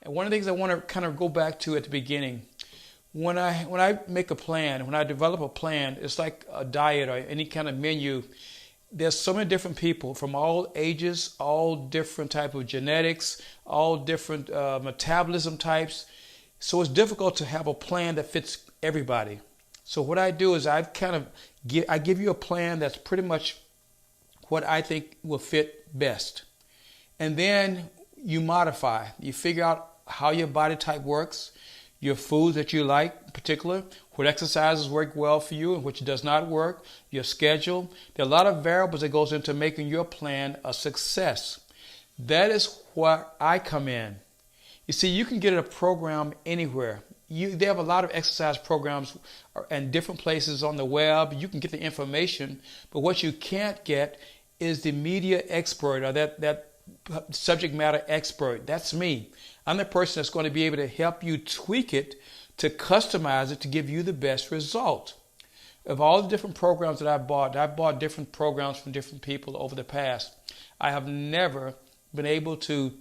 And one of the things I want to kind of go back to at the beginning, when I make a plan, when I develop a plan, it's like a diet or any kind of menu. There's so many different people from all ages, all different type of genetics, all different metabolism types. So it's difficult to have a plan that fits everybody. So what I do is I give you a plan that's pretty much what I think will fit best. And then you modify. You figure out how your body type works, your foods that you like in particular, what exercises work well for you and which does not work, your schedule. There are a lot of variables that goes into making your plan a success. That is where I come in. You see, you can get a program anywhere. They have a lot of exercise programs in different places on the web. You can get the information, but what you can't get is the media expert or that subject matter expert. That's me. I'm the person that's going to be able to help you tweak it, to customize it, to give you the best result. Of all the different programs that I've bought different programs from different people over the past. I have never been able to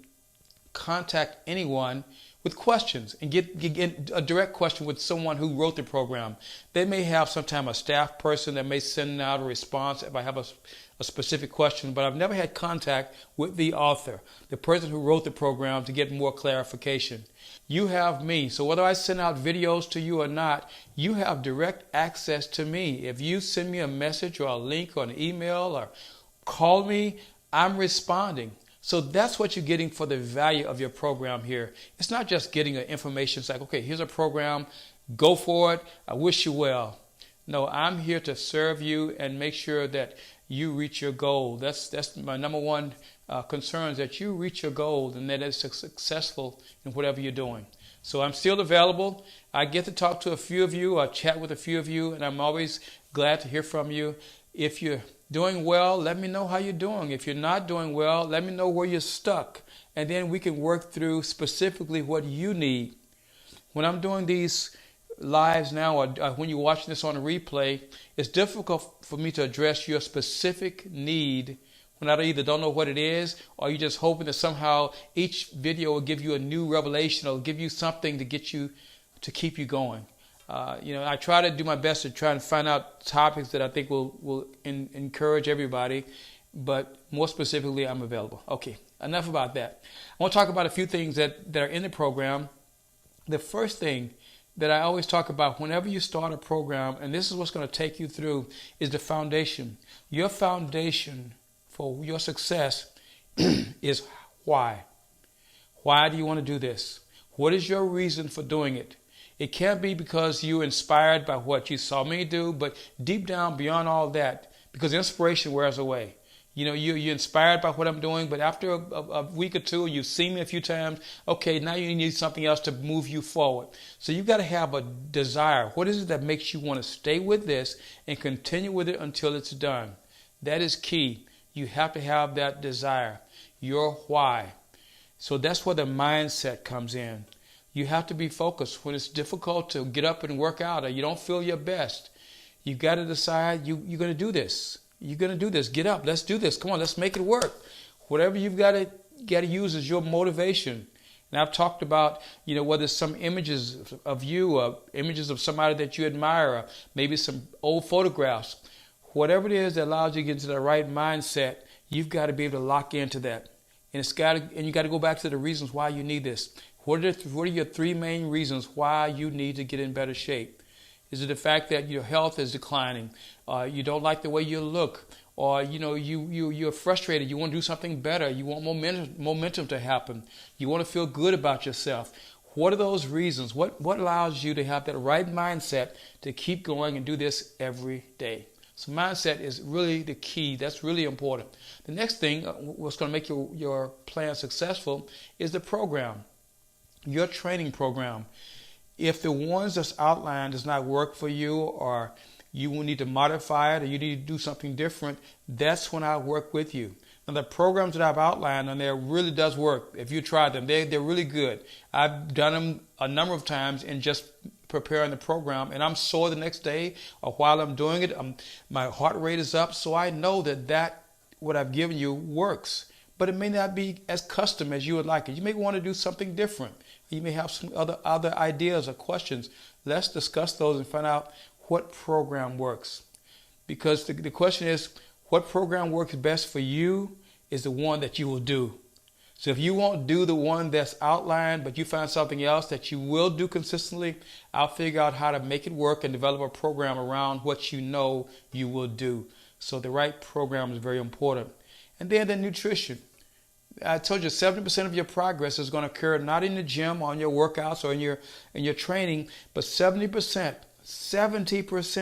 contact anyone with questions and get a direct question with someone who wrote the program. They may have sometime a staff person that may send out a response if I have a specific question, but I've never had contact with the author, the person who wrote the program, to get more clarification. You have me, so whether I send out videos to you or not, you have direct access to me. If you send me a message or a link or an email or call me, I'm responding. So that's what you're getting for the value of your program here. It's not just getting information. It's like, okay, here's a program, go for it, I wish you well. No, I'm here to serve you and make sure that you reach your goal. That's my number one concern, is that you reach your goal and that it's successful in whatever you're doing. So I'm still available. I get to talk to a few of you, or chat with a few of you, and I'm always glad to hear from you. If you're doing well, let me know how you're doing. If you're not doing well, let me know where you're stuck. And then we can work through specifically what you need. When I'm doing these lives now, or when you're watching this on a replay, it's difficult for me to address your specific need when I either don't know what it is, or you're just hoping that somehow each video will give you a new revelation or give you something to get you, to keep you going. I try to do my best to try and find out topics that I think will encourage everybody, but more specifically, I'm available. Okay, enough about that. I want to talk about a few things that are in the program. The first thing that I always talk about whenever you start a program, and this is what's going to take you through, is the foundation. Your foundation for your success is why. Why do you want to do this? What is your reason for doing it? It can't be because you're inspired by what you saw me do, but deep down beyond all that, because inspiration wears away. You're inspired by what I'm doing, but after a week or two, you've seen me a few times, okay, now you need something else to move you forward. So you've got to have a desire. What is it that makes you want to stay with this and continue with it until it's done? That is key. You have to have that desire, your why. So that's where the mindset comes in. You have to be focused when it's difficult to get up and work out or you don't feel your best. You've got to decide you're going to do this. You're going to do this. Get up. Let's do this. Come on, let's make it work. Whatever you've got to use as your motivation. And I've talked about, whether it's some images of you or images of somebody that you admire, or maybe some old photographs. Whatever it is that allows you to get into the right mindset, you've got to be able to lock into that. And you got to go back to the reasons why you need this. What are your three main reasons why you need to get in better shape? Is it the fact that your health is declining? You don't like the way you look? Or you're frustrated. You want to do something better. You want momentum to happen. You want to feel good about yourself. What are those reasons? What allows you to have that right mindset to keep going and do this every day? So mindset is really the key. That's really important. The next thing, what's going to make your plan successful, is the program. Your training program. If the ones that's outlined does not work for you, or you will need to modify it, or you need to do something different, that's when I work with you. Now, the programs that I've outlined on there really does work. If you try them, they're really good. I've done them a number of times in just preparing the program, and I'm sore the next day, or while I'm doing it, my heart rate is up, so I know that what I've given you works. but it may not be as custom as you would like it. You may want to do something different. You may have some other ideas or questions. Let's discuss those and find out what program works. Because the question is, what program works best for you is the one that you will do. So if you won't do the one that's outlined, but you find something else that you will do consistently, I'll figure out how to make it work and develop a program around what you know you will do. So the right program is very important. And then the nutrition. I told you 70% of your progress is going to occur not in the gym, on your workouts, or in your training, but 70%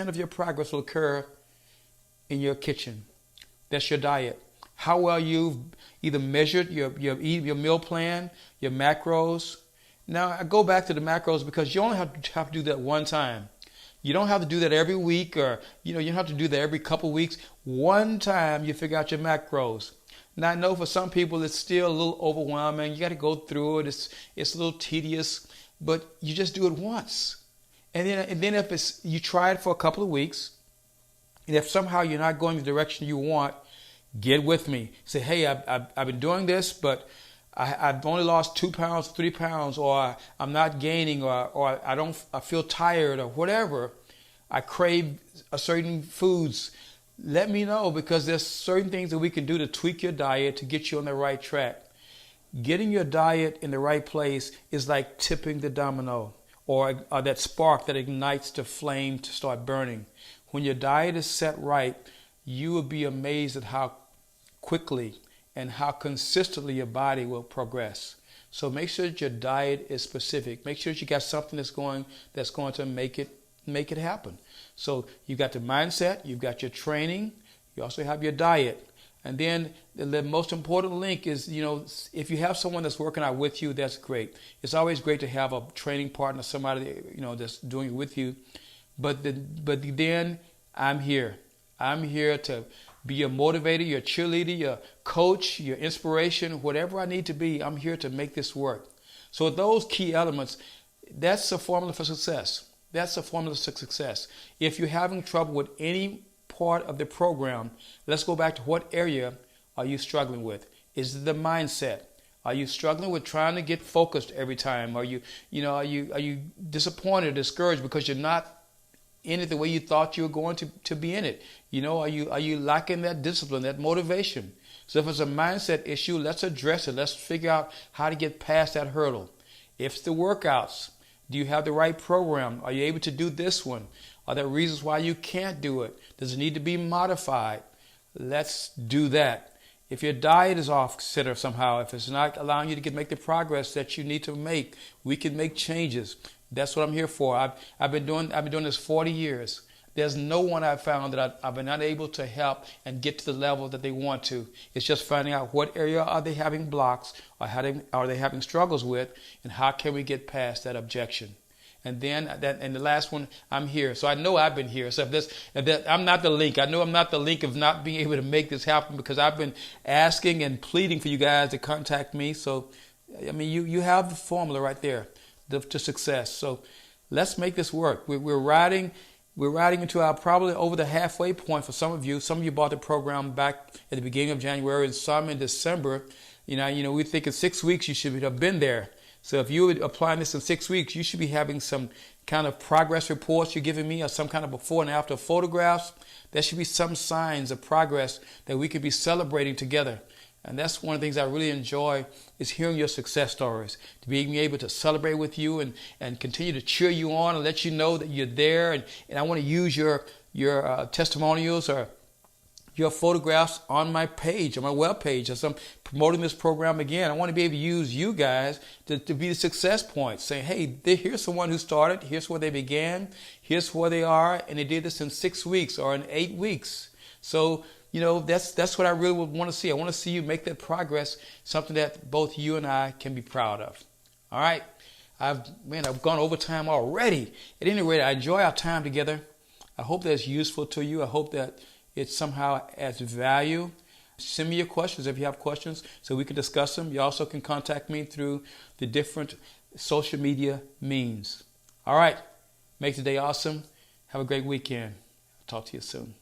of your progress will occur in your kitchen. That's your diet. How well you've either measured your meal plan, your macros. Now I go back to the macros because you only have to do that one time. You don't have to do that every week, or you don't have to do that every couple of weeks. One time you figure out your macros. Now I know for some people it's still a little overwhelming. You got to go through it. It's a little tedious, but you just do it once. And then if you try it for a couple of weeks, and if somehow you're not going the direction you want, get with me. Say, hey, I've been doing this, but I've only lost 2 pounds, 3 pounds, or I'm not gaining, or I feel tired, or whatever. I crave a certain foods. Let me know, because there's certain things that we can do to tweak your diet to get you on the right track. Getting your diet in the right place is like tipping the domino, or that spark that ignites the flame to start burning. When your diet is set right, you will be amazed at how quickly and how consistently your body will progress. So make sure that your diet is specific. Make sure that you got something that's going to make it happen. So you've got the mindset, you've got your training, you also have your diet. And then the most important link is, if you have someone that's working out with you, that's great. It's always great to have a training partner, somebody that's doing it with you. But then I'm here. I'm here to be your motivator, your cheerleader, your coach, your inspiration, whatever I need to be. I'm here to make this work. So those key elements, that's a formula for success. That's a formula for success. If you're having trouble with any part of the program, let's go back to what area are you struggling with? Is it the mindset? Are you struggling with trying to get focused every time? Are you disappointed, discouraged because you're not in it the way you thought you were going to be in it? Are you lacking that discipline, that motivation? So if it's a mindset issue, let's address it. Let's figure out how to get past that hurdle. If it's the workouts, do you have the right program? Are you able to do this one? Are there reasons why you can't do it? Does it need to be modified? Let's do that. If your diet is off center somehow, if it's not allowing you to make the progress that you need to make, we can make changes. That's what I'm here for. I've been doing this 40 years. There's no one I've found that I've been unable to help and get to the level that they want to. It's just finding out what area are they having blocks, or are they having struggles with, and how can we get past that objection. And then and the last one, I'm here. So I know I've been here. So if I'm not the link. I know I'm not the link of not being able to make this happen, because I've been asking and pleading for you guys to contact me. So you have the formula right there to success. So let's make this work. We're riding into our probably over the halfway point for some of you. Some of you bought the program back at the beginning of January, and some in December. We think in 6 weeks you should have been there. So if you were applying this in 6 weeks, you should be having some kind of progress reports you're giving me, or some kind of before and after photographs. There should be some signs of progress that we could be celebrating together. And that's one of the things I really enjoy, is hearing your success stories, to being able to celebrate with you and continue to cheer you on and let you know that you're there. And I want to use your testimonials or your photographs on my page, on my webpage, as I'm promoting this program again. I want to be able to use you guys to be the success points, saying, hey, here's someone who started, here's where they began, here's where they are, and they did this in 6 weeks or in 8 weeks. So, that's what I really would want to see. I want to see you make that progress, something that both you and I can be proud of. All right. I've gone over time already. At any rate, I enjoy our time together. I hope that's useful to you. I hope that it somehow adds value. Send me your questions if you have questions so we can discuss them. You also can contact me through the different social media means. All right. Make the day awesome. Have a great weekend. I'll talk to you soon.